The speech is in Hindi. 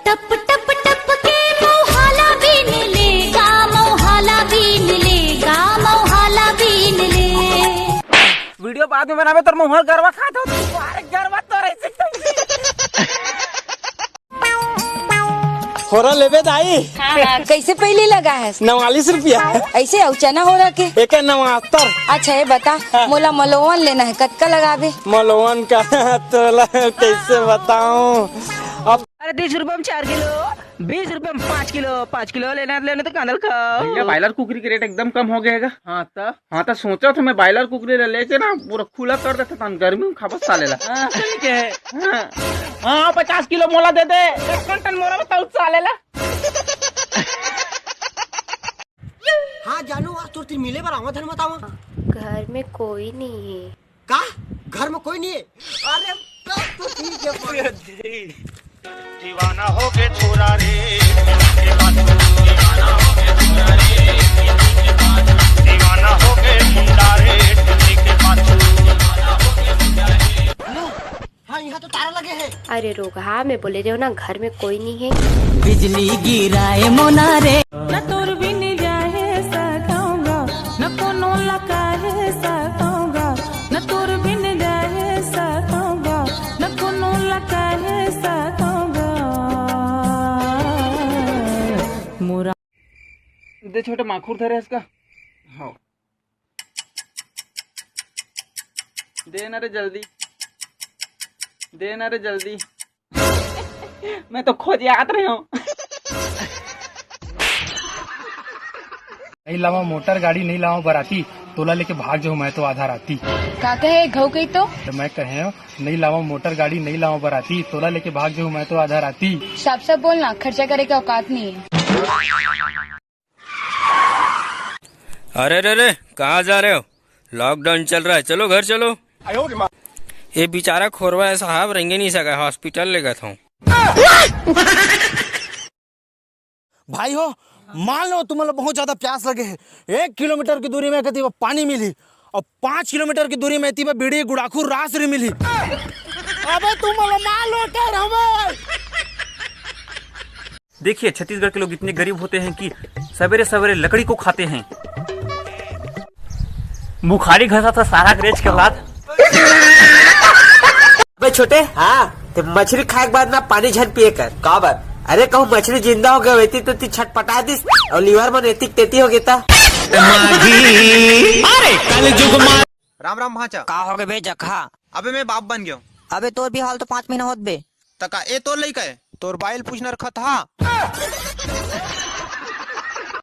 टप टप टप के मोहाला बीन लेगा, मोहाला बीन लेगा, मोहाला बीन ले। वीडियो बाद में बनावे तो मोहर गरवा खाता हो, तुम्हारे गरवा तो रह सकता खोरा लेबे दाई। हाँ, कैसे पहले लगा है? 49 रुपया। ऐसे औचना हो रहा के? एक 79। अच्छा ये बता, मोला मलोवन लेना है, कत्का लगावे? मलोवन का तोला कैसे बताऊं अब। अरे 30 रुपए में 4 किलो, 20 रुपए में 5 किलो, 5 किलो लेने तो कांदल खाओ। भैया बॉयलर कुकरी के रेट एकदम कम हो गएगा। हाँ तो सोचा था मैं बॉयलर कुकरी लेके ना पूरा खुला कर देता था, गर्मी में खापस सालेला। हाँ 50 किलो मोला दे दे, 1 टन मोला बताओ सालेला। हाँ जानू, आज तो मिले पर आवा धन बतावा। घर में कोई नहीं है। का घर में कोई नहीं है? अरे तब तो ठीक है। दीवाना हो गए छोरा रे, दीवाना हो गए छोरा रे, दीवाना हो गए मुंडा रे, टुन्नी के पाछू दीवाना हो गए मुंडा रे। हाँ यहाँ तो तारा लगे हैं। अरे रोगा, मैं बोले रहे हो ना घर में कोई नहीं है। बिजली गिराए मोना रे, न तोर बिन जाए सकाऊंगा, न कोनो लकाहे सकाऊंगा, न तोर बिन जाए सकाऊंगा, न कोनो लकाहे सकाऊंगा। मोरा दे छोटे माखूर धरे इसका। हाँ देना रे जल्दी, देना रे जल्दी। मैं तो खोज याद रही हूँ। नहीं लावा मोटर गाड़ी, नहीं लावा बराती, तोला लेके भाग जाऊँ मैं तो आधा राती। का कहे घऊ गई तो? मैं कहे नहीं लावा मोटर गाड़ी, नहीं लावा बराती, तोला लेके भाग जाऊँ मैं तो आधा राती। साफ साफ बोलना, खर्चा करे का औकात नहीं है। अरे रे रे, कहाँ जा रहे हो? लॉकडाउन चल रहा है, चलो घर चलो। ये बेचारा खोरवा है साहब, रहेंगे नहीं सका, हॉस्पिटल ले गया था। भाई हो, मान लो तुम्हें बहुत ज्यादा प्यास लगे है, 1 किलोमीटर की दूरी में कहती वो पानी मिली, और 5 किलोमीटर की दूरी में थी बीड़ी गुड़ाखू रासरी मिली। अबे तुम मान लो क्या हमें। देखिए छत्तीसगढ़ के लोग इतने गरीब होते हैं कि सवेरे सवेरे लकड़ी को खाते हैं। बुखारी घसा था सारा ग्रेज के बाद। अबे छोटे, हाँ तो मछली खाए के बाद ना पानी झन पिए कर। का बात? अरे कहूँ मछली जिंदा हो गया वैती तो ती छटपटा दिस और लीवर में नेतिक तेती हो गया। राम राम भाचा। का हो गए बे जखा? अबे मैं बाप बन गया। अबे तोर भी हाल तो 5 महीना होत बे। तका ए तोर लइका है, तोर बाइल पूछना रखा था।